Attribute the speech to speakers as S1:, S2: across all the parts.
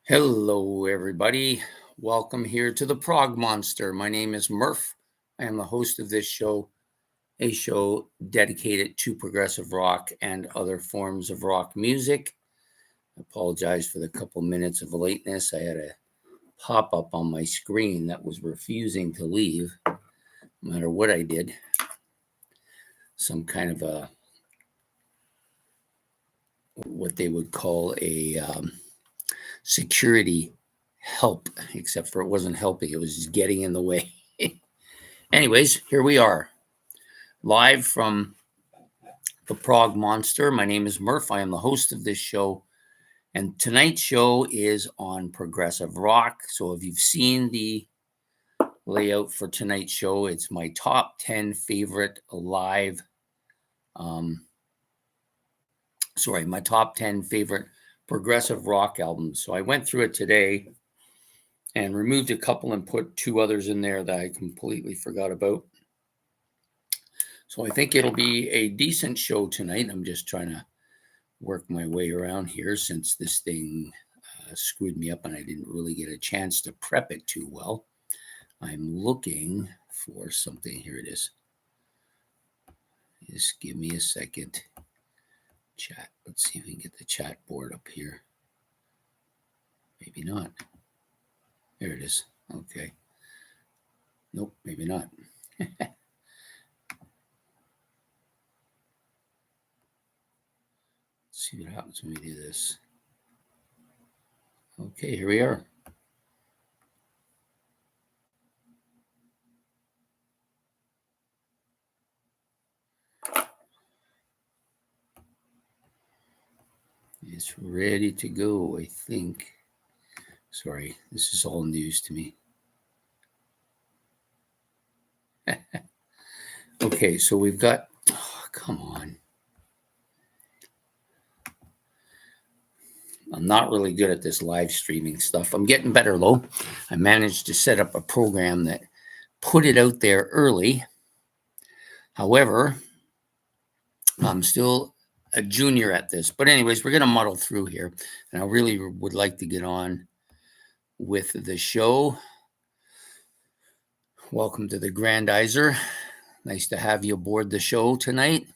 S1: Hello, everybody. Welcome here to the Prog Monster. My name is Murph. I am the host of this show, a show dedicated to progressive rock and other forms of rock music. I apologize for the couple minutes of lateness. I had a pop up on my screen that was refusing to leave, no matter what I did. Some kind of what they would call a security help, except for it wasn't helping, it was just getting in the way. Anyways, here we are, live from the Prog Monster. My name is Murph. I am the host of this show, and tonight's show is on progressive rock. So if you've seen the layout for tonight's show, it's my top 10 favorite live, my top 10 favorite progressive rock albums. So I went through it today and removed a couple and put two others in there that I completely forgot about. So I think it'll be a decent show tonight. I'm just trying to work my way around here since this thing screwed me up and I didn't really get a chance to prep it too well. I'm looking for something. Here it is. Just give me a second. Chat. Let's see if we can get the chat board up here. Maybe not. There it is. Okay. Nope, maybe not. Let's see what happens when we do this. Okay, here we are. It's ready to go, I think. Sorry, this is all news to me. Okay, so we've got, come on. I'm not really good at this live streaming stuff. I'm getting better, though. I managed to set up a program that put it out there early. However, I'm still a junior at this. But anyways, we're going to muddle through here. And I really would like to get on with the show. Welcome to the Grandizer. Nice to have you aboard the show tonight.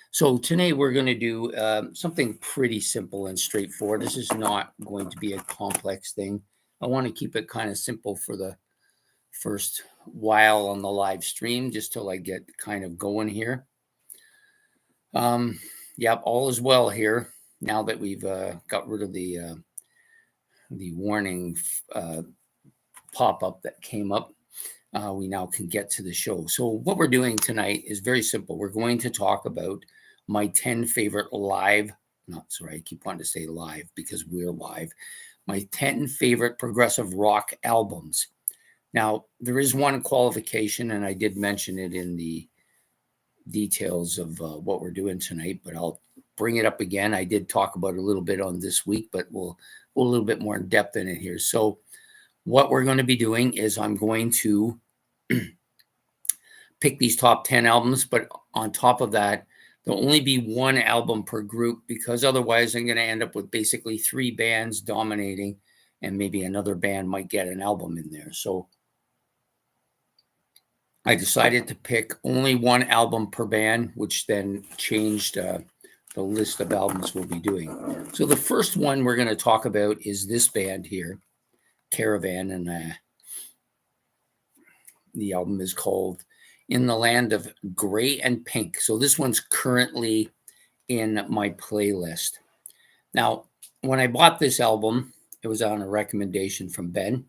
S1: So tonight we're going to do something pretty simple and straightforward. This is not going to be a complex thing. I want to keep it kind of simple for the first while on the live stream, just till I get kind of going here. Yep, all is well here. Now that we've got rid of the warning pop-up that came up, we now can get to the show. So what we're doing tonight is very simple. We're going to talk about my 10 favorite I keep wanting to say live because we're live. My 10 favorite progressive rock albums. Now, there is one qualification, and I did mention it in the details of what we're doing tonight, but I'll bring it up again. I did talk about it a little bit on this week, but we'll go a little bit more in depth in it here. So what we're going to be doing is I'm going to pick these top 10 albums, but on top of that, there'll only be one album per group, because otherwise I'm going to end up with basically three bands dominating, and maybe another band might get an album in there. So I decided to pick only one album per band, which then changed the list of albums we'll be doing. So the first one we're going to talk about is this band here, Caravan, and the album is called In the Land of Gray and Pink. So this one's currently in my playlist. Now, when I bought this album, it was on a recommendation from Ben.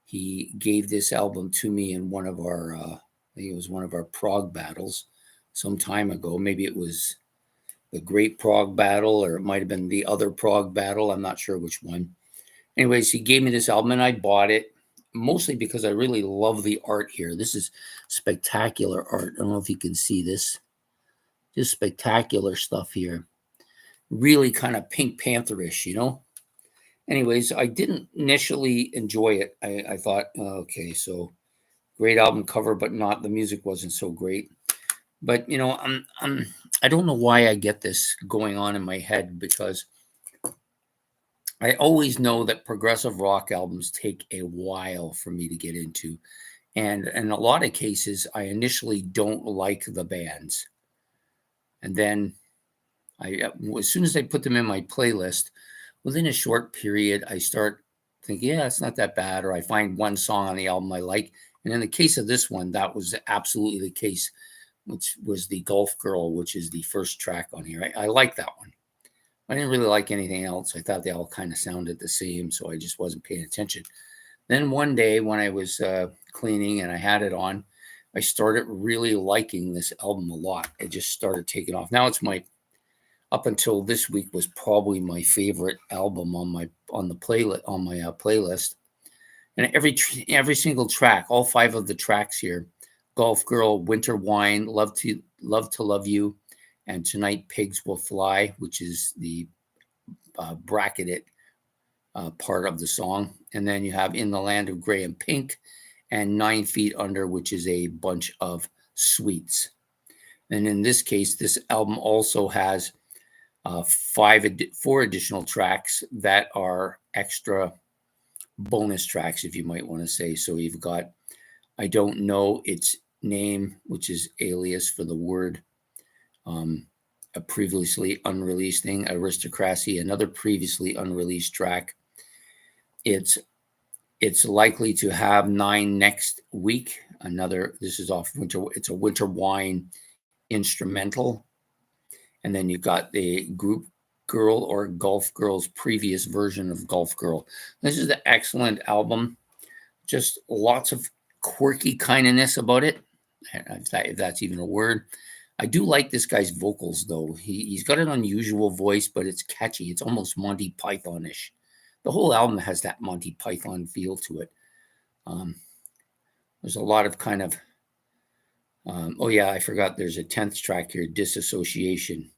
S1: He gave this album to me in one of our, I think it was one of our Prog battles some time ago. Maybe it was the Great Prog Battle, or it might have been the other Prog Battle. I'm not sure which one. Anyways, he gave me this album and I bought it, mostly because I really love the art here. This is spectacular art. I don't know if you can see this. Just spectacular stuff here. Really kind of Pink Panther-ish, you know? Anyways, I didn't initially enjoy it. I thought, okay, so great album cover, but not, the music wasn't so great. But, you know, I don't know why I get this going on in my head, because I always know that progressive rock albums take a while for me to get into. And in a lot of cases, I initially don't like the bands. And then as soon as I put them in my playlist, within a short period, I start thinking, yeah, it's not that bad. Or I find one song on the album I like. And in the case of this one, that was absolutely the case, which was the Golf Girl, which is the first track on here. I like that one. I didn't really like anything else. I thought they all kind of sounded the same, so I just wasn't paying attention. Then one day when I was cleaning and I had it on, I started really liking this album a lot. It just started taking off. Now it's up until this week was probably my favorite album on the playlist. And every single track, all 5 of the tracks here, Golf Girl, Winter Wine, Love to Love You, and Tonight Pigs Will Fly, which is the bracketed part of the song. And then you have In the Land of Gray and Pink and 9 Feet Under, which is a bunch of sweets. And in this case, this album also has 4 additional tracks that are extra bonus tracks, if you might want to say. So you've got I Don't Know Its Name, which is alias for the word, a previously unreleased thing, Aristocracy, another previously unreleased track. It's likely to have 9 next week. This is off Winter. It's a Winter Wine instrumental. And then you've got the Group Girl or Golf Girl's previous version of Golf Girl. This is an excellent album. Just lots of quirky kindness about it, if that's even a word. I do like this guy's vocals, though. He's got an unusual voice, but it's catchy. It's almost Monty Python-ish. The whole album has that Monty Python feel to it. There's a lot of kind of, oh yeah, I forgot there's a 10th track here, Disassociation,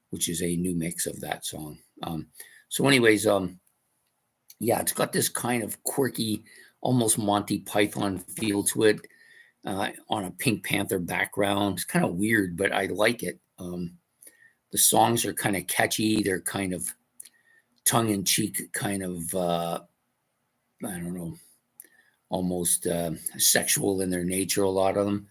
S1: which is a new mix of that song. So anyways, yeah, it's got this kind of quirky, almost Monty Python feel to it, on a Pink Panther background. It's kind of weird, but I like it. The songs are kind of catchy. They're kind of tongue-in-cheek, kind of, I don't know, almost sexual in their nature, a lot of them.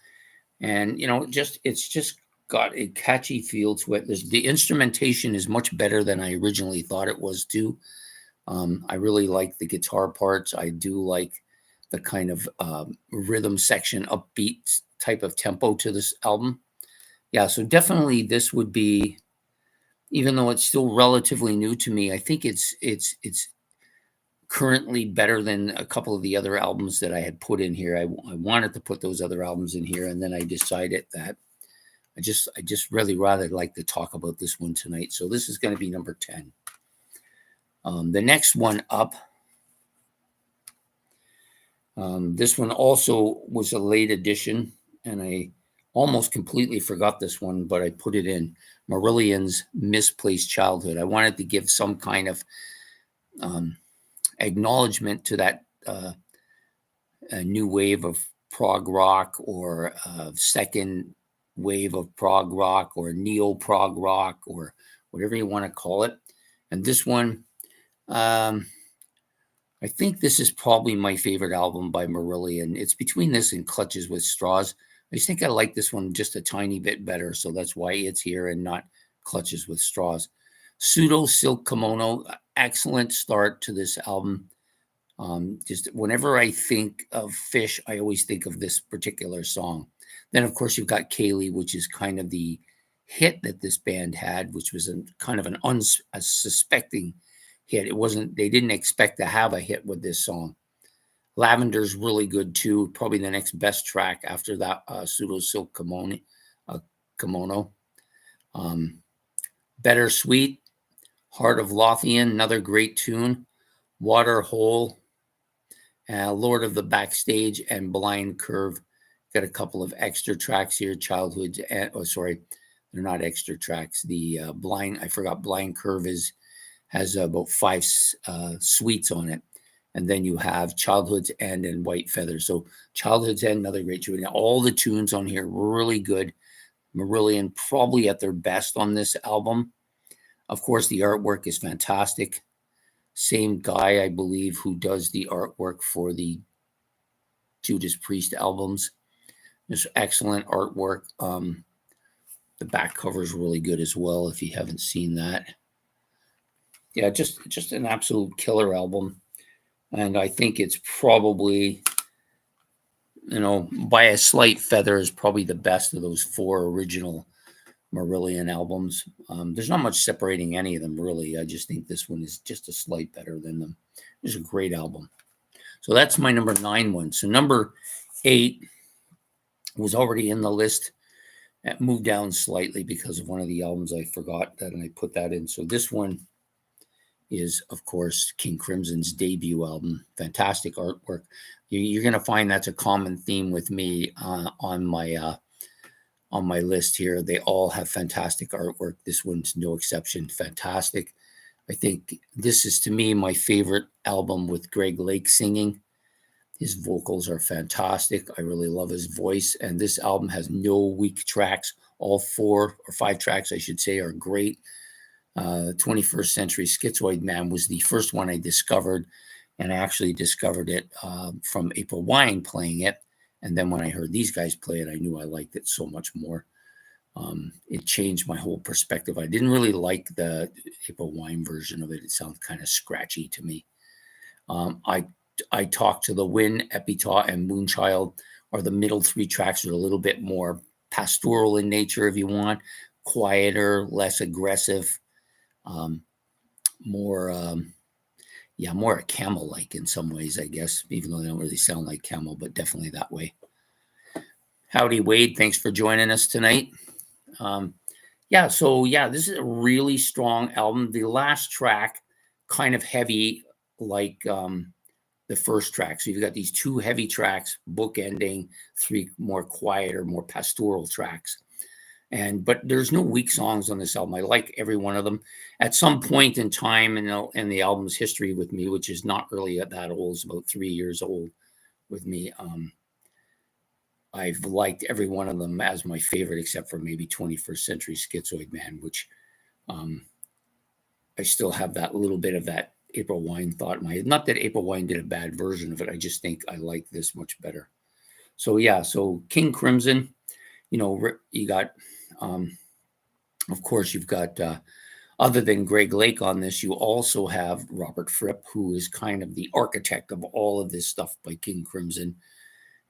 S1: And, it's just got a catchy feel to it. The instrumentation is much better than I originally thought it was too. I really like the guitar parts. I do like the kind of rhythm section, upbeat type of tempo to this album. Yeah, so definitely this would be, even though it's still relatively new to me, I think it's currently better than a couple of the other albums that I had put in here. I wanted to put those other albums in here, and then I decided that I just really rather like to talk about this one tonight. So this is going to be number 10. The next one up, this one also was a late addition, and I almost completely forgot this one, but I put it in. Marillion's Misplaced Childhood. I wanted to give some kind of acknowledgement to that new wave of prog rock, or second wave of prog rock, or neo-prog rock, or whatever you want to call it. And this one, I think this is probably my favorite album by Marillion. It's between this and Clutches with Straws. I just think I like this one just a tiny bit better, so that's why it's here and not Clutches with Straws. Pseudo Silk Kimono, excellent start to this album. Just whenever I think of Fish, I always think of this particular song. Then, of course, you've got Kaylee, which is kind of the hit that this band had, which was kind of an unsuspecting hit. They didn't expect to have a hit with this song. Lavender's really good too. Probably the next best track after that, Pseudo Silk Kimono. Better Sweet, Heart of Lothian, another great tune. Water Hole, Lord of the Backstage, and Blind Curve. Got a couple of extra tracks here. Childhood, they're not extra tracks. I forgot Blind Curve has about 5 suites on it. And then you have Childhood's End and White Feather. So Childhood's End, another great tune. All the tunes on here really good. Marillion probably at their best on this album. Of course, the artwork is fantastic. Same guy, I believe, who does the artwork for the Judas Priest albums. Just excellent artwork. The back cover is really good as well, if you haven't seen that. Yeah, just an absolute killer album. And I think it's probably, by a slight feather, is probably the best of those 4 original Marillion albums. There's not much separating any of them, really. I just think this one is just a slight better than them. It's a great album. So that's my number 9 one. So number 8 was already in the list. It moved down slightly because of one of the albums I forgot that, and I put that in. So this one is, of course, King Crimson's debut album. Fantastic artwork. You're going to find that's a common theme with me on my list here. They all have fantastic artwork. This one's no exception. Fantastic. I think this is, to me, my favorite album with Greg Lake singing. His vocals are fantastic. I really love his voice. And this album has no weak tracks. All 4 or 5 tracks, I should say, are great. 21st Century Schizoid Man was the first one I discovered. And I actually discovered it from April Wine playing it. And then when I heard these guys play it, I knew I liked it so much more. It changed my whole perspective. I didn't really like the April Wine version of it. It sounded kind of scratchy to me. I Talk to the Wind, Epitaph, and Moonchild are the middle 3 tracks. Are a little bit more pastoral in nature, if you want, quieter, less aggressive, more Camel-like in some ways, I guess, even though they don't really sound like Camel, but definitely that way. Howdy, Wade. Thanks for joining us tonight. This is a really strong album. The last track, kind of heavy, like the first track. So you've got these 2 heavy tracks, bookending 3 more quieter, more pastoral tracks. But there's no weak songs on this album. I like every one of them. At some point in time in the album's history with me, which is not really that old, it's about 3 years old with me, I've liked every one of them as my favorite, except for maybe 21st Century Schizoid Man, which I still have that little bit of that April Wine thought in my head. Not that April Wine did a bad version of it. I just think I like this much better. So King Crimson, you got, of course, you've got, other than Greg Lake on this, you also have Robert Fripp, who is kind of the architect of all of this stuff by King Crimson.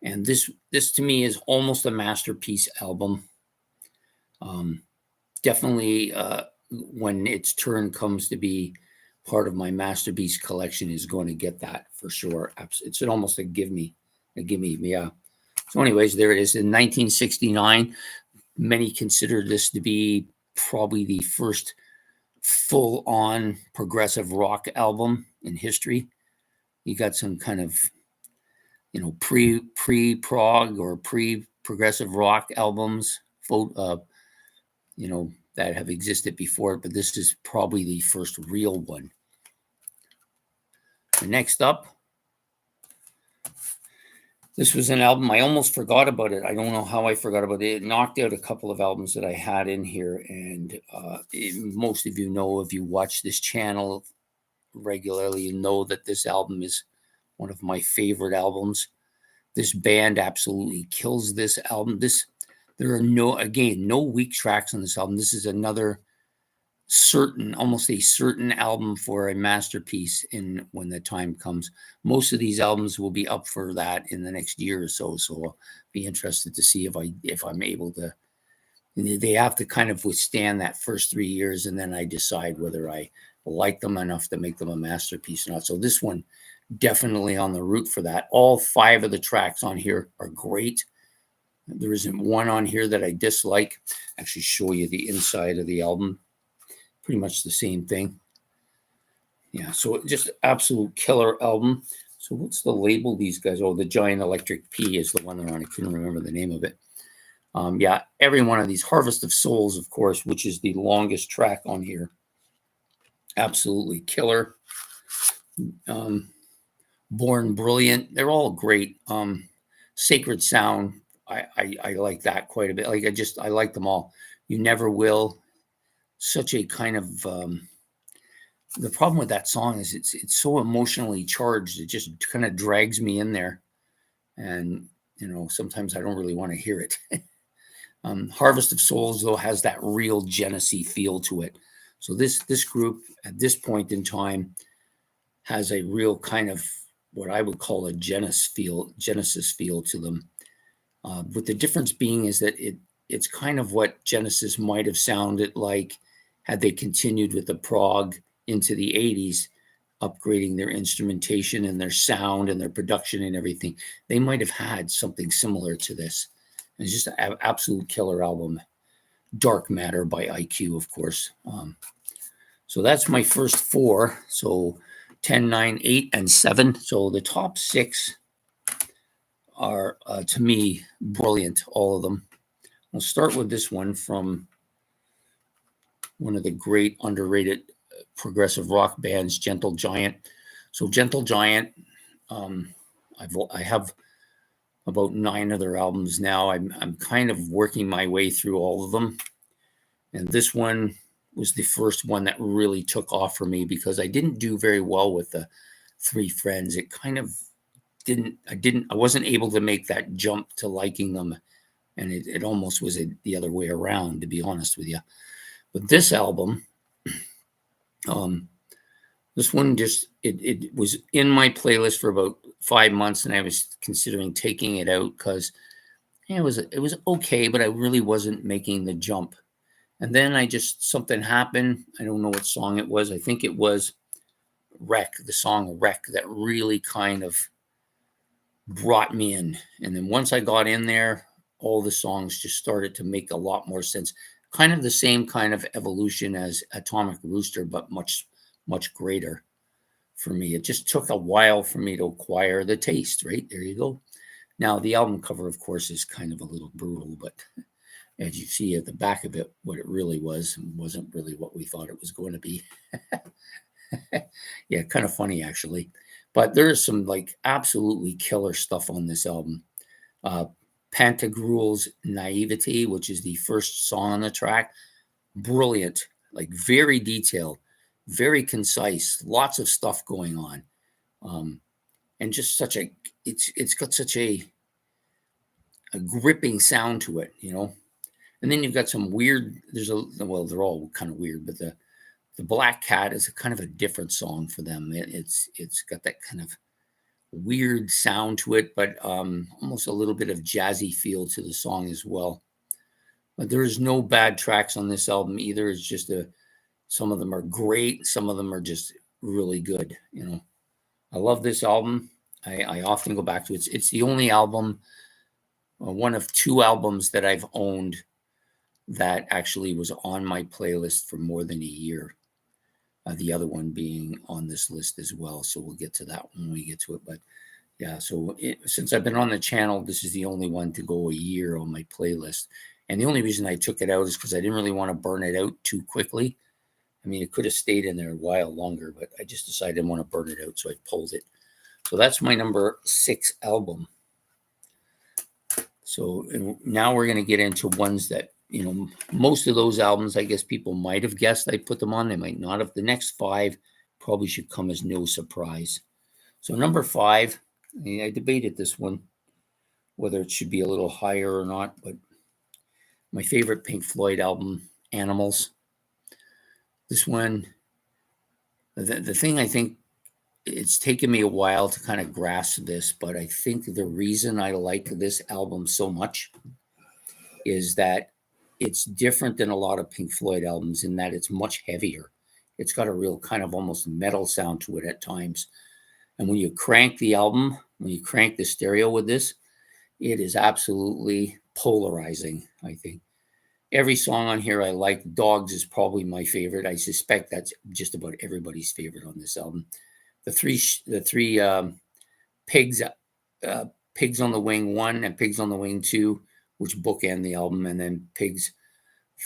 S1: And this to me is almost a masterpiece album. Definitely, when its turn comes to be part of my masterpiece collection, is going to get that for sure. It's almost a gimme, yeah. So anyways, there it is. In 1969, many consider this to be probably the first full-on progressive rock album in history. You got some kind of, pre-prog or pre-progressive rock albums, that have existed before, but this is probably the first real one. So next up, this was an album, I almost forgot about it. I don't know how I forgot about it. It knocked out a couple of albums that I had in here. And most of you know, if you watch this channel regularly, you know that this album is one of my favorite albums. This band absolutely kills this album. There are no weak tracks on this album. This is another almost a certain album for a masterpiece when the time comes. Most of these albums will be up for that in the next year or so. So I'll be interested to see if I'm able to. They have to kind of withstand that first 3 years, and then I decide whether I like them enough to make them a masterpiece or not. So this one definitely on the route for that. All 5 of the tracks on here are great. There isn't one on here that I dislike. Actually show you the inside of the album. Pretty much the same thing. Yeah, so just absolute killer album. So what's the label these guys? Oh, the Giant Electric P is the one they're on. I couldn't remember the name of it. Every one of these. Harvest of Souls, of course, which is the longest track on here. Absolutely killer. Born Brilliant. They're all great. Sacred Sound. I like that quite a bit. I like them all. You Never Will. Such a kind of the problem with that song is it's so emotionally charged. It just kind of drags me in there, and sometimes I don't really want to hear it. Harvest of Souls, though, has that real Genesee feel to it. So this group at this point in time has a real kind of what I would call a Genesis feel to them. But the difference being is that it's kind of what Genesis might have sounded like had they continued with the prog into the 80s, upgrading their instrumentation and their sound and their production and everything. They might have had something similar to this. It's just an absolute killer album. Dark Matter by IQ, of course. So that's my first four. So 10, 9, 8, and 7. So the top 6 are, to me, brilliant, all of them. I'll start with this one from one of the great underrated progressive rock bands, Gentle Giant. So Gentle Giant, I have about 9 of their albums now. I'm kind of working my way through all of them. And this one was the first one that really took off for me because I didn't do very well with the 3 Friends. It kind of I wasn't able to make that jump to liking them. And it almost was the other way around, to be honest with you. But this album, this one it was in my playlist for about 5 months, and I was considering taking it out because it was okay, but I really wasn't making the jump. And then something happened. I don't know what song it was. I think it was Wreck, the song Wreck, that really kind of brought me in. And then once I got in there, all the songs just started to make a lot more sense. Kind of the same kind of evolution as Atomic Rooster, but much, much greater for me. It just took a while for me to acquire the taste, right? There you go. Now, the album cover, of course, is kind of a little brutal, but as you see at the back of it, what it really wasn't really what we thought it was going to be. Yeah, kind of funny, actually. But there is some absolutely killer stuff on this album. Pantagruel's Naivety, which is the first song on the track, brilliant, very detailed, very concise, lots of stuff going on. And just it's got such a gripping sound to it, And then you've got some weird, they're all kind of weird, but the Black Cat is a kind of a different song for them. It's got that kind of weird sound to it, but almost a little bit of jazzy feel to the song as well. But there's no bad tracks on this album either. It's just some of them are great. Some of them are just really good. I love this album. I often go back to it. It's the only album, one of 2 albums that I've owned that actually was on my playlist for more than a year. The other one being on this list as well. So we'll get to that when we get to it. But yeah, so since I've been on the channel, this is the only one to go a year on my playlist. And the only reason I took it out is because I didn't really want to burn it out too quickly. I mean, it could have stayed in there a while longer, but I just decided I didn't want to burn it out, so I pulled it. So that's my number 6 album. So now we're going to get into ones that, most of those albums, I guess people might have guessed I put them on. They might not have. The next 5 probably should come as no surprise. So number 5, I debated this one, whether it should be a little higher or not, but my favorite Pink Floyd album, Animals. This one, the thing I think, it's taken me a while to kind of grasp this, but I think the reason I like this album so much is that it's different than a lot of Pink Floyd albums in that it's much heavier. It's got a real kind of almost metal sound to it at times. And when you crank the album, when you crank the stereo with this, it is absolutely polarizing, I think. Every song on here I like. Dogs is probably my favorite. I suspect that's just about everybody's favorite on this album. The three pigs, Pigs on the Wing 1 and Pigs on the Wing 2, which bookend the album, and then Pigs,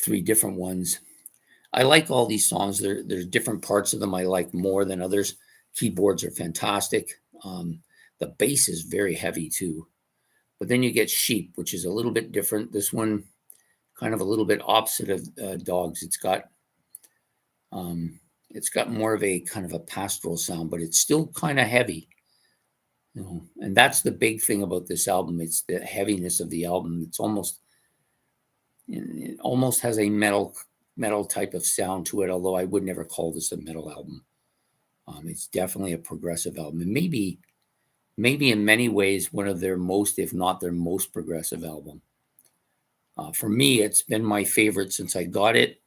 S1: 3 different ones. I like all these songs. There's different parts of them I like more than others. Keyboards are fantastic. The bass is very heavy too. But then you get Sheep, which is a little bit different. This one, kind of a little bit opposite of Dogs. It's got It's got more of a kind of a pastoral sound, but it's still kind of heavy. And that's the big thing about this album. It's the heaviness of the album. It almost has a metal type of sound to it, although I would never call this a metal album. It's definitely a progressive album, and maybe in many ways one of their most, if not their most progressive album. For me, it's been my favorite since I got it.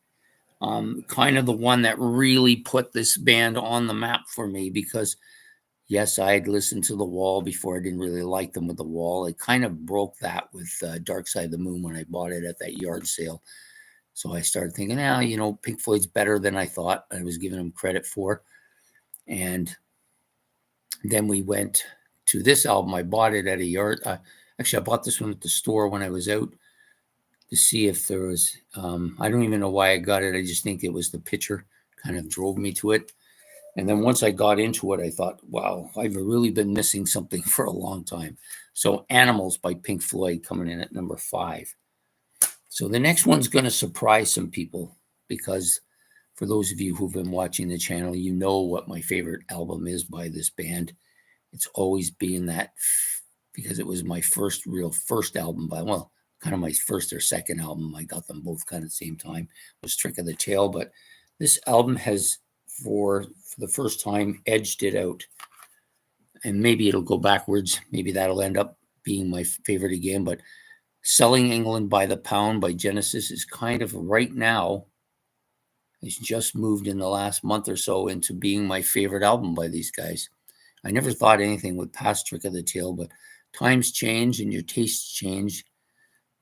S1: Kind of the one that really put this band on the map for me, because yes, I had listened to The Wall before. I didn't really like them with The Wall. It kind of broke that with Dark Side of the Moon when I bought it at that yard sale. So I started thinking, Pink Floyd's better than I thought I was giving them credit for. And then we went to this album. I bought it at a yard. Actually, I bought this one at the store when I was out to see if there was, I don't even know why I got it. I just think it was the picture kind of drove me to it. And then once I got into it, I thought, wow, I've really been missing something for a long time. So Animals by Pink Floyd coming in at number 5. So the next one's going to surprise some people, because for those of you who've been watching the channel, you know what my favorite album is by this band. It's always been that, because it was my first album by, well, kind of my first or second album. I got them both kind of the same time. It was Trick of the Tail, but this album has, for the first time, edged it out. And maybe it'll go backwards. Maybe that'll end up being my favorite again. But Selling England by the Pound by Genesis is kind of right now, it's just moved in the last month or so into being my favorite album by these guys. I never thought anything would pass Trick of the Tail, but times change and your tastes change.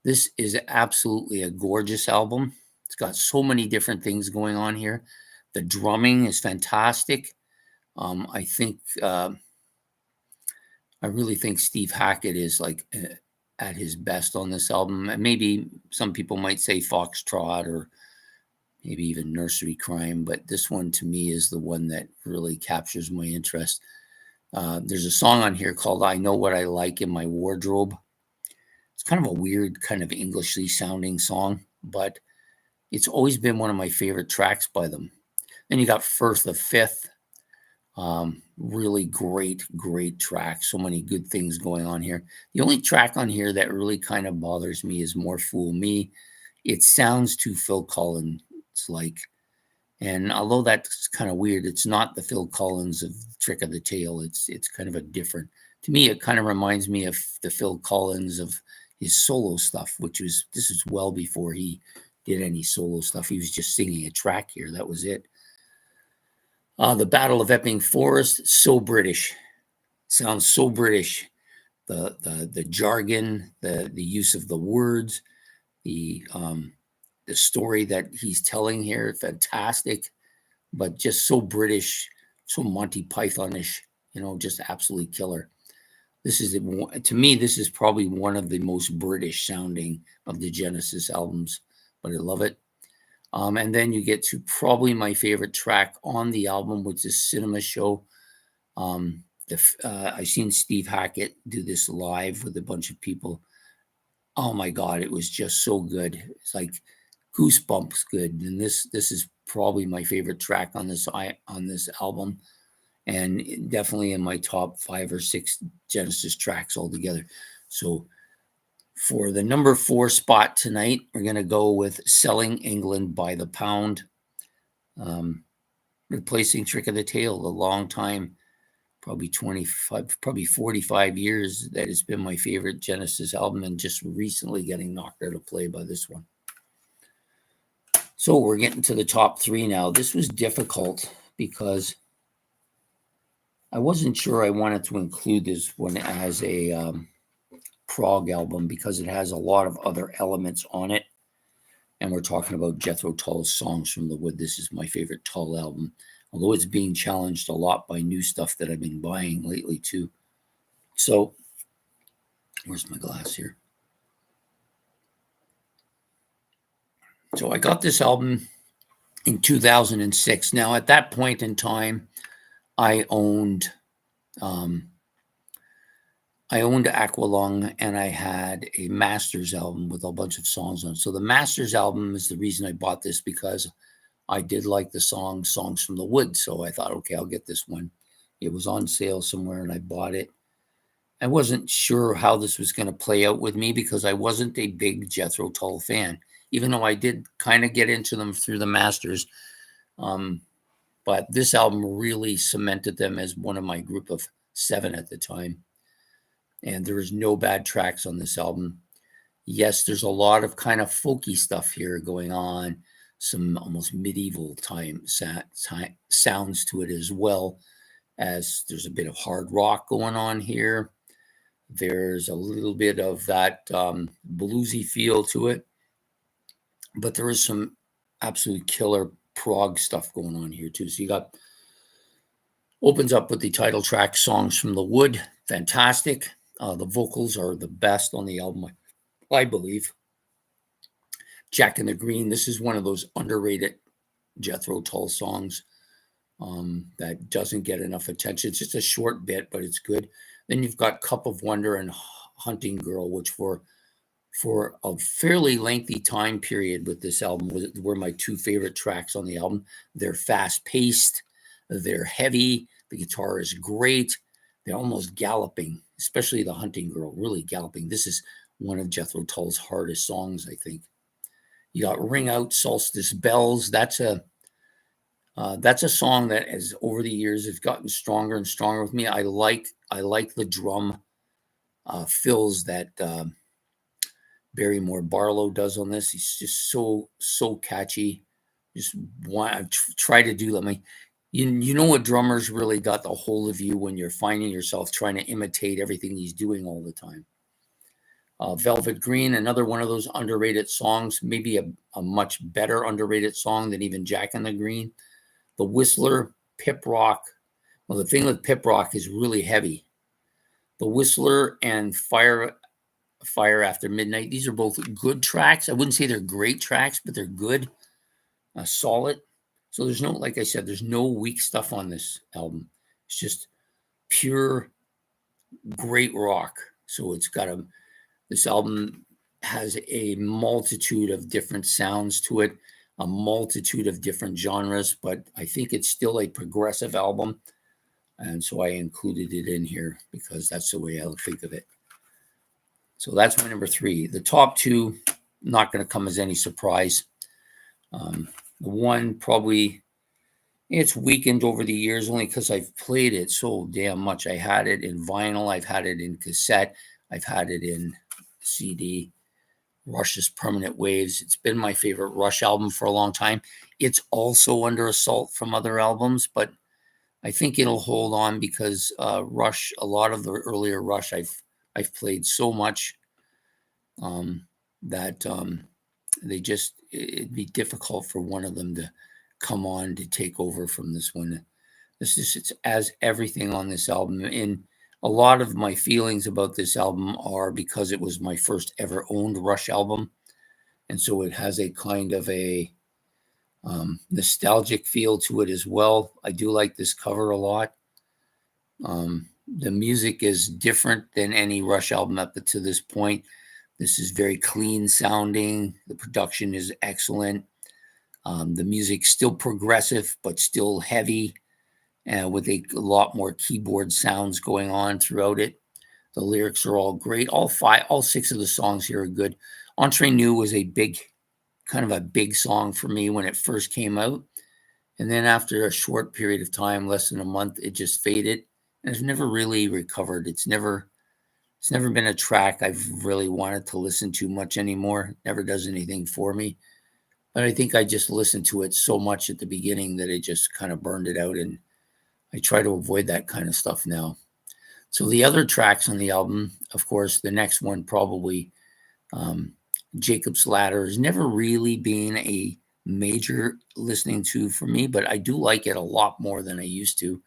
S1: This is absolutely a gorgeous album. It's got so many different things going on here. The drumming is fantastic. I really think Steve Hackett is like at his best on this album. And maybe some people might say Foxtrot or maybe even Nursery Crime, but this one to me is the one that really captures my interest. There's a song on here called I Know What I Like in My Wardrobe. It's kind of a weird, kind of Englishly sounding song, but it's always been one of my favorite tracks by them. Then you got Firth the Fifth. Really great track. So many good things going on here. The only track on here that really kind of bothers me is More Fool Me. It sounds too Phil Collins like. And although that's kind of weird, it's not the Phil Collins of Trick of the Tail. It's kind of a different, to me, it kind of reminds me of the Phil Collins of his solo stuff, this is well before he did any solo stuff. He was just singing a track here. That was it. The Battle of Epping Forest, so British. Sounds so British. The jargon, the use of the words, the story that he's telling here, fantastic, but just so British, so Monty Pythonish, just absolutely killer. To me, this is probably one of the most British sounding of the Genesis albums, but I love it. And then you get to probably my favorite track on the album, which is Cinema Show. I've seen Steve Hackett do this live with a bunch of people. Oh my God, it was just so good. It's like goosebumps good. And this is probably my favorite track on this album, and definitely in my top 5 or 6 Genesis tracks altogether. So for the number 4 spot tonight, we're going to go with Selling England by the Pound, replacing Trick of the Tail, a long time, probably 45 years that it's been my favorite Genesis album, and just recently getting knocked out of play by this one. So we're getting to the top 3 now. This was difficult because I wasn't sure I wanted to include this one as a Prog album, because it has a lot of other elements on it. And we're talking about Jethro Tull's Songs from the Wood. This is my favorite Tull album, although it's being challenged a lot by new stuff that I've been buying lately too. So where's my glass here? So I got this album in 2006. Now, at that point in time, I owned Aqualung, and I had a Masters album with a bunch of songs on it. So the Masters album is the reason I bought this, because I did like the song Songs from the Woods. So I thought, okay, I'll get this one. It was on sale somewhere and I bought it. I wasn't sure how this was going to play out with me because I wasn't a big Jethro Tull fan, even though I did kind of get into them through the Masters. But this album really cemented them as one of my group of 7 at the time. And there is no bad tracks on this album. Yes, there's a lot of kind of folky stuff here going on, some almost medieval time sounds to it, as well as there's a bit of hard rock going on here. There's a little bit of that bluesy feel to it, but there is some absolute killer prog stuff going on here too. So you got, opens up with the title track, Songs from the Wood. Fantastic. The vocals are the best on the album, I believe. Jack in the Green. This is one of those underrated Jethro Tull songs that doesn't get enough attention. It's just a short bit, but it's good. Then you've got Cup of Wonder and Hunting Girl, which for a fairly lengthy time period with this album were my 2 favorite tracks on the album. They're fast-paced, they're heavy, the guitar is great, they're almost galloping, especially the Hunting Girl, really galloping. This is one of Jethro Tull's hardest songs, I think. You got Ring Out Solstice Bells. That's a song that, as over the years, has gotten stronger and stronger with me. I like the drum fills that Barrymore Barlow does on this. He's just so catchy. Just want to try to do that. I mean, you know what drummers really got the hold of you when you're finding yourself trying to imitate everything he's doing all the time. Velvet Green, another one of those underrated songs, maybe a much better underrated song than even Jack in the Green. The Whistler, Pip Rock. Well, the thing with Pip Rock is really heavy. The Whistler and Fire After Midnight, these are both good tracks. I wouldn't say they're great tracks, but they're good, solid. So there's no, like I said, there's no weak stuff on this album. It's just pure, great rock. So it's got this album has a multitude of different sounds to it, a multitude of different genres, but I think it's still a progressive album. And so I included it in here because that's the way I think of it. So that's my number 3. The top 2, not going to come as any surprise. The one probably, it's weakened over the years only because I've played it so damn much. I had it in vinyl. I've had it in cassette. I've had it in CD. Rush's Permanent Waves. It's been my favorite Rush album for a long time. It's also under assault from other albums, but I think it'll hold on because Rush, a lot of the earlier Rush, I've played so much that it'd be difficult for one of them to come on to take over from this one. It's as everything on this album. And a lot of my feelings about this album are because it was my first ever owned Rush album. And so it has a kind of a nostalgic feel to it as well. I do like this cover a lot. The music is different than any Rush album up to this point. This is very clean sounding. The production is excellent. The music's still progressive, but still heavy, with a lot more keyboard sounds going on throughout it. The lyrics are all great. All 6 of the songs here are good. Entre Nous was kind of a big song for me when it first came out. And then after a short period of time, less than a month, it just faded. And it's never really recovered. It's never been a track I've really wanted to listen to much anymore. It never does anything for me. But I think I just listened to it so much at the beginning that it just kind of burned it out. And I try to avoid that kind of stuff now. So the other tracks on the album, of course, the next one probably, Jacob's Ladder, has never really been a major listening to for me, but I do like it a lot more than I used to.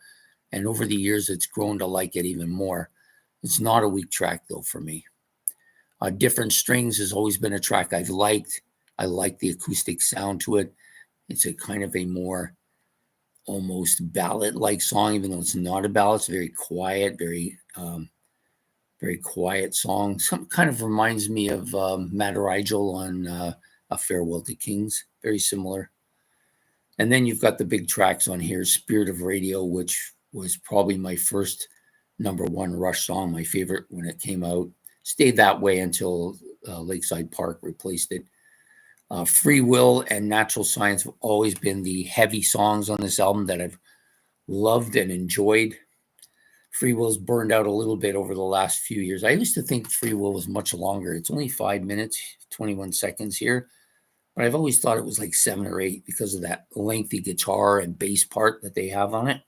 S1: And over the years, it's grown to like it even more. It's not a weak track, though, for me. Different Strings has always been a track I've liked. I like the acoustic sound to it. It's a kind of a more almost ballad-like song, even though it's not a ballad. It's very quiet, very quiet song. Some kind of reminds me of Matt Rigel on A Farewell to Kings. Very similar. And then you've got the big tracks on here, Spirit of Radio, which was probably my first #1 Rush song, my favorite when it came out. Stayed that way until Lakeside Park replaced it. Free Will and Natural Science have always been the heavy songs on this album that I've loved and enjoyed. Free Will's burned out a little bit over the last few years. I used to think Free Will was much longer. It's only 5 minutes, 21 seconds here. But I've always thought it was like 7 or 8 because of that lengthy guitar and bass part that they have on it.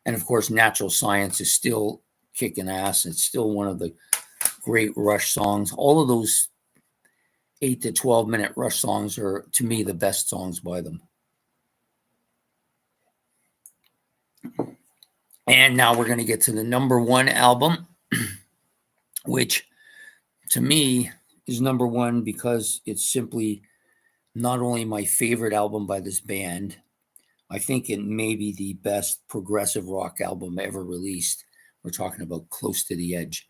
S1: And of course, Natural Science is still kicking ass. It's still one of the great Rush songs. All of those 8 to 12 minute Rush songs are, to me, the best songs by them. And now we're going to get to the #1 album, which to me is #1 because it's simply not only my favorite album by this band, I think it may be the best progressive rock album ever released. We're talking about Close to the Edge.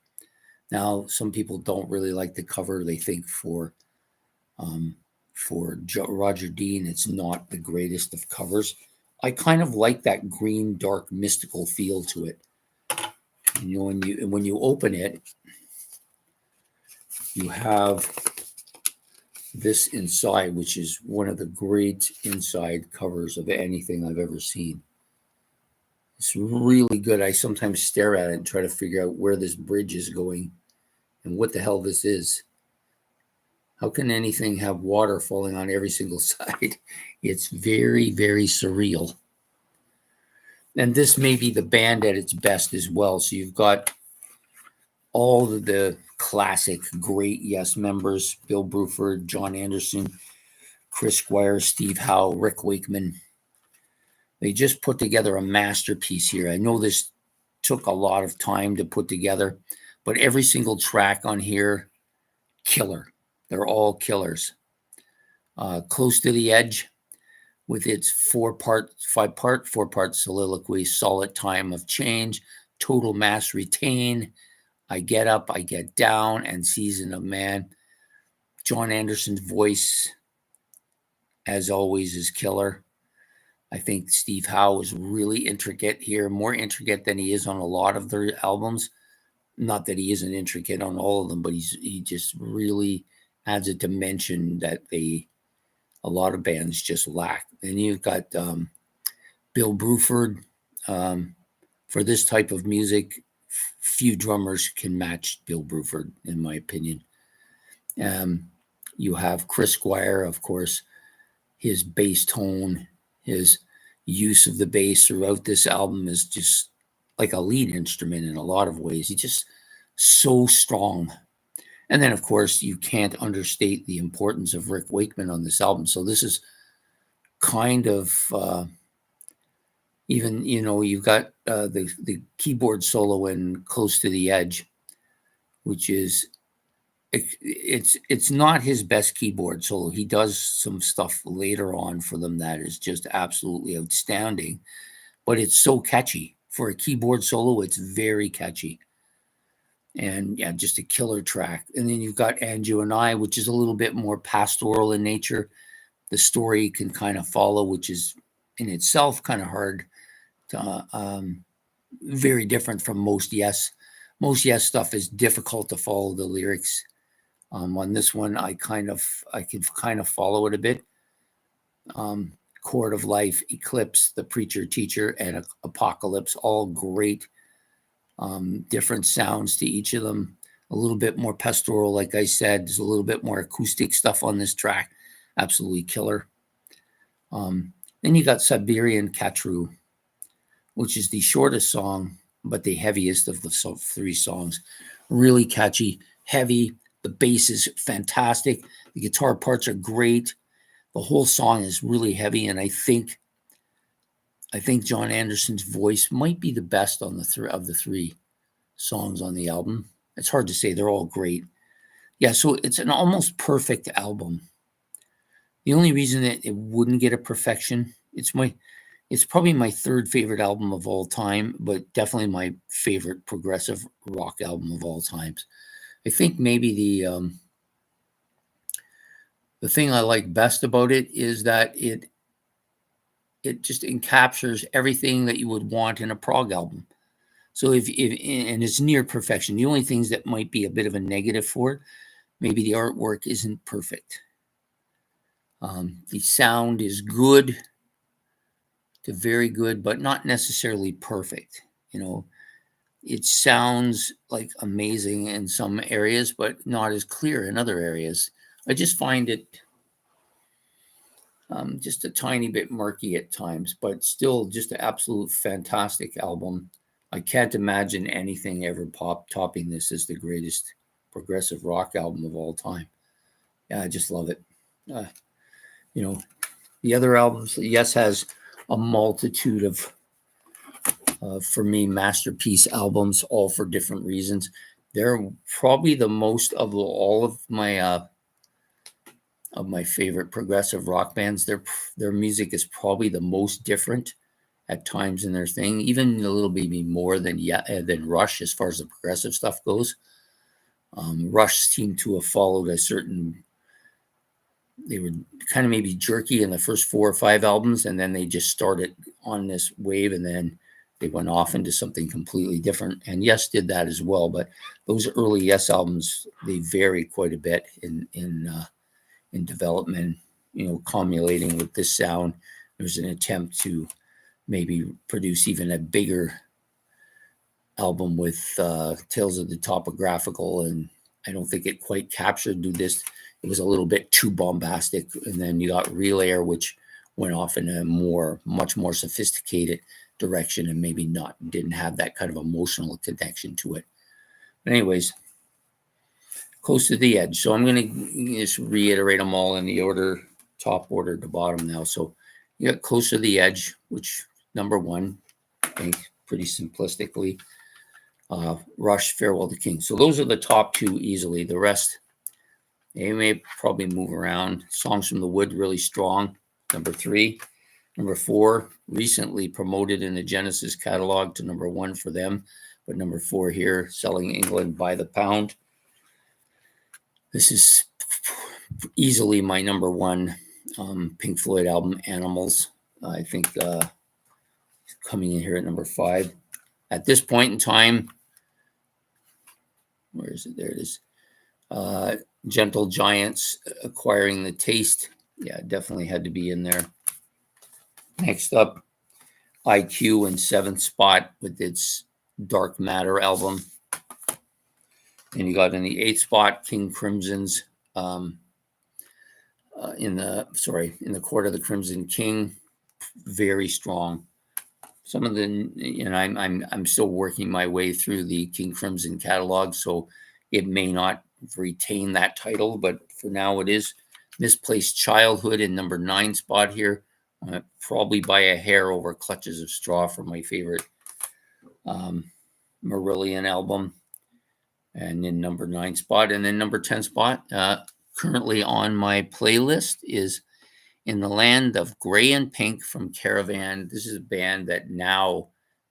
S1: Now, some people don't really like the cover. They think for Roger Dean, it's not the greatest of covers. I kind of like that green, dark, mystical feel to it. You know, when you open it, you have this inside, which is one of the great inside covers of anything I've ever seen. It's really good. I sometimes stare at it and try to figure out where this bridge is going and what the hell this is. How can anything have water falling on every single side? It's very, very surreal. And this may be the band at its best as well. So you've got all of the classic great Yes members, Bill Bruford, John Anderson, Chris Squire, Steve Howe, Rick Wakeman. They just put together a masterpiece here. I know this took a lot of time to put together, but every single track on here, killer. They're all killers. Close to the Edge, with its 4-part soliloquy, Solid Time of Change, Total Mass Retain, I Get Up, I Get Down, and Season of Man. John Anderson's voice, as always, is killer. I think Steve Howe is really intricate here, more intricate than he is on a lot of their albums. Not that he isn't intricate on all of them, but he just really adds a dimension that a lot of bands just lack. And you've got Bill Bruford. For this type of music, few drummers can match Bill Bruford, in my opinion. You have Chris Squire, of course, his bass tone, his use of the bass throughout this album is just like a lead instrument in a lot of ways. He's just so strong. And then, of course, you can't understate the importance of Rick Wakeman on this album. So this is kind of even, you know, you've got the keyboard solo in Close to the Edge, which is, it's not his best keyboard solo. He does some stuff later on for them that is just absolutely outstanding, but it's so catchy. For a keyboard solo, it's very catchy. And yeah, just a killer track. And then you've got And You and I, which is a little bit more pastoral in nature. The story can kind of follow, which is in itself kind of hard to, very different from most Yes. Most Yes stuff is difficult to follow the lyrics. On this one, I can kind of follow it a bit. Chord of Life, Eclipse, The Preacher Teacher, and Apocalypse, all great. Different sounds to each of them. A little bit more pastoral, like I said. There's a little bit more acoustic stuff on this track. Absolutely killer. Then you got Siberian Katru, which is the shortest song, but the heaviest of the 3 songs. Really catchy, heavy. The bass is fantastic. The guitar parts are great. The whole song is really heavy, and I think John Anderson's voice might be the best on of the 3 songs on the album. It's hard to say. They're all great. Yeah, so it's an almost perfect album. The only reason that it wouldn't get a perfection, it's probably my 3rd favorite album of all time, but definitely my favorite progressive rock album of all times. I think maybe the thing I like best about it is that it just encaptures everything that you would want in a prog album. So if and it's near perfection. The only things that might be a bit of a negative for it, maybe the artwork isn't perfect. The sound is good to very good, but not necessarily perfect. It sounds like amazing in some areas, but not as clear in other areas. I just find it just a tiny bit murky at times, but still just an absolute fantastic album. I can't imagine anything ever topping this as the greatest progressive rock album of all time. Yeah, I just love it. The other albums, Yes has a multitude of, for me, masterpiece albums, all for different reasons. They're probably the most of all of my favorite progressive rock bands. Their music is probably the most different at times in their thing, even a little maybe more than Rush as far as the progressive stuff goes. Rush seemed to have followed a certain. They were kind of maybe jerky in the first 4 or 5 albums, and then they just started on this wave, and then they went off into something completely different. And Yes did that as well, but those early Yes albums, they vary quite a bit in development. Culminating with this sound, there's an attempt to maybe produce even a bigger album with Tales of the Topographical, and I don't think it quite captured this. It was a little bit too bombastic. And then you got Relayer, which went off in a much more sophisticated direction and maybe didn't have that kind of emotional connection to it. But anyways, Close to the Edge. So I'm going to just reiterate them all in the order, top order to bottom now. So you got Close to the Edge, which number 1, I think pretty simplistically. Rush, Farewell to King. So those are the top 2 easily. The rest, they may probably move around. Songs from the Wood, really strong. Number 3. Number 4, recently promoted in the Genesis catalog to number 1 for them. But number 4 here, Selling England by the Pound. This is easily my number 1 Pink Floyd album, Animals. I think coming in here at number 5. At this point in time, where is it? There it is. Gentle Giants, Acquiring the Taste. Yeah, definitely had to be in there. Next up, IQ in 7th spot with its Dark Matter album. And you got in the 8th spot, King Crimson's in the Court of the Crimson King. Very strong. Some of the, I'm still working my way through the King Crimson catalog, so it may not retain that title, but for now it is. Misplaced Childhood in number 9 spot here, probably by a hair over Clutches of Straw for my favorite Marillion album, and in number 9 spot. And then number 10 spot, currently on my playlist, is In the Land of Gray and Pink from Caravan. This is a band that now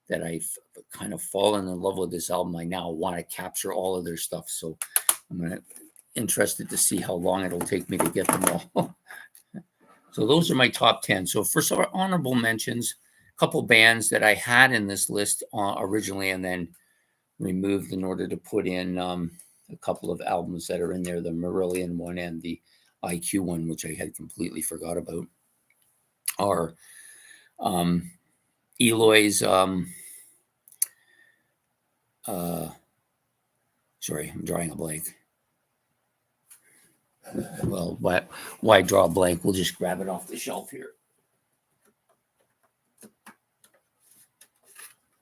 S1: that I've kind of fallen in love with this album, I now want to capture all of their stuff. So I'm interested to see how long it'll take me to get them all. So those are my top 10. So for some honorable mentions, a couple bands that I had in this list originally and then removed in order to put in a couple of albums that are in there, the Marillion one and the IQ one, which I had completely forgot about, are Eloy's sorry, I'm drawing a blank. Well, why draw a blank? We'll just grab it off the shelf here.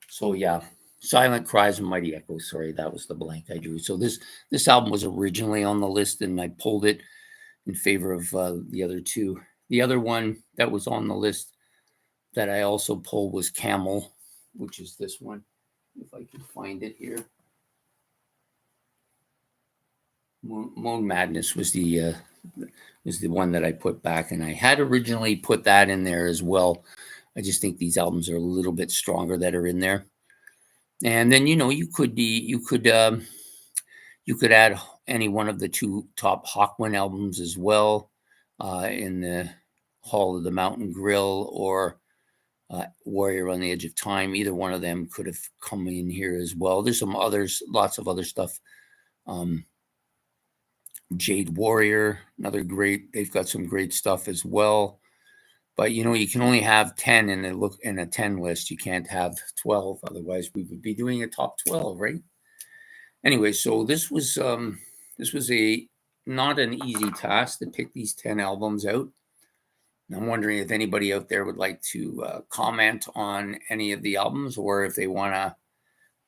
S1: So yeah, Silent Cries and Mighty Echoes. Sorry, that was the blank I drew. So this album was originally on the list, and I pulled it in favor of the other 2. The other one that was on the list that I also pulled was Camel, which is this one, if I can find it here. Moon Madness was the one that I put back, and I had originally put that in there as well. I just think these albums are a little bit stronger that are in there. And then you could add any one of the 2 top Hawkwind albums as well, in the Hall of the Mountain Grill, or Warrior on the Edge of Time. Either one of them could have come in here as well. There's some others, lots of other stuff. Jade Warrior, another great. They've got some great stuff as well. But you can only have 10 in a 10 list. You can't have 12, otherwise we would be doing a top 12, right? Anyway, so this was a not an easy task to pick these 10 albums out. I'm wondering if anybody out there would like to comment on any of the albums, or if they want to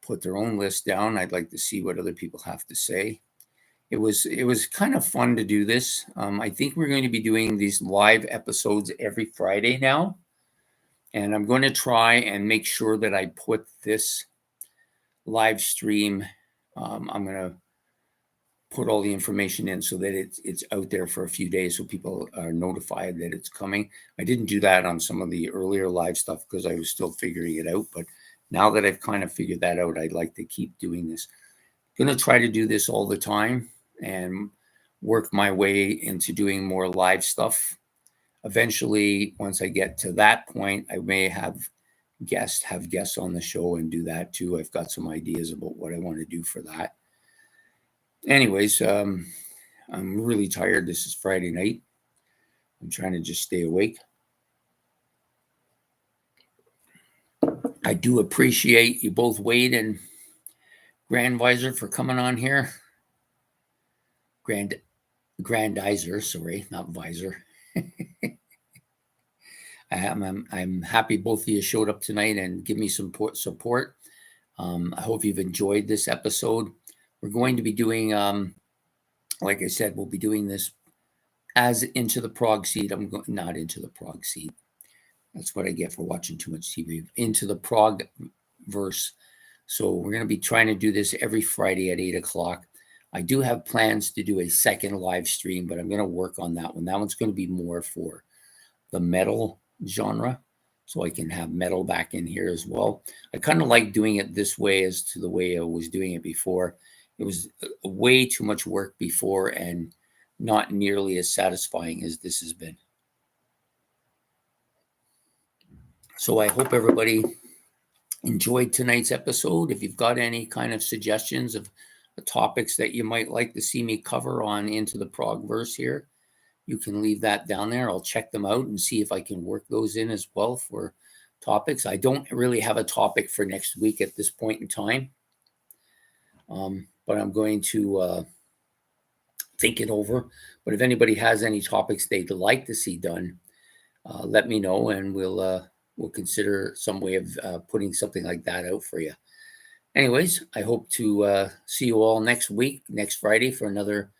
S1: put their own list down. I'd like to see what other people have to say. It was kind of fun to do this. I think we're going to be doing these live episodes every Friday now. And I'm going to try and make sure that I put this live stream. I'm going to put all the information in so that it's out there for a few days so people are notified that it's coming. I didn't do that on some of the earlier live stuff because I was still figuring it out. But now that I've kind of figured that out, I'd like to keep doing this. I'm going to try to do this all the time and work my way into doing more live stuff. Eventually, once I get to that point, I may have guests on the show and do that too. I've got some ideas about what I want to do for that. Anyways, I'm really tired. This is Friday night. I'm trying to just stay awake. I do appreciate you both, Wade and Grand Visor, for coming on here. Grandizer, sorry, not Visor. I'm happy both of you showed up tonight and give me some support. I hope you've enjoyed this episode. We're going to be doing, like I said, we'll be doing this as Into the Prog Seed. Not Into the Prog Seed. That's what I get for watching too much TV. Into the Progverse. So we're going to be trying to do this every Friday at 8 o'clock. I do have plans to do a second live stream, but I'm going to work on that one. That one's going to be more for the metal genre, so I can have metal back in here as well. I kind of like doing it this way as to the way I was doing it before. It was way too much work before and not nearly as satisfying as this has been. So I hope everybody enjoyed tonight's episode. If you've got any kind of suggestions of the topics that you might like to see me cover on Into the Progverse here, you can leave that down there. I'll check them out and see if I can work those in as well for topics. I don't really have a topic for next week at this point in time, but I'm going to think it over. But if anybody has any topics they'd like to see done, let me know, and we'll consider some way of putting something like that out for you. Anyways, I hope to see you all next week, next Friday, for another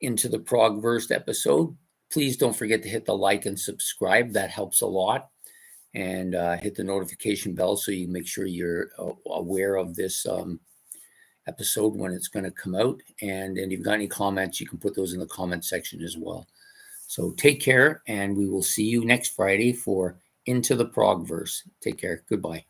S1: Into the Progverse episode. Please don't forget to hit the like and subscribe. That helps a lot. And hit the notification bell so you make sure you're aware of this episode when it's going to come out. And if you've got any comments, you can put those in the comment section as well. So take care, and we will see you next Friday for Into the Progverse. Take care. Goodbye.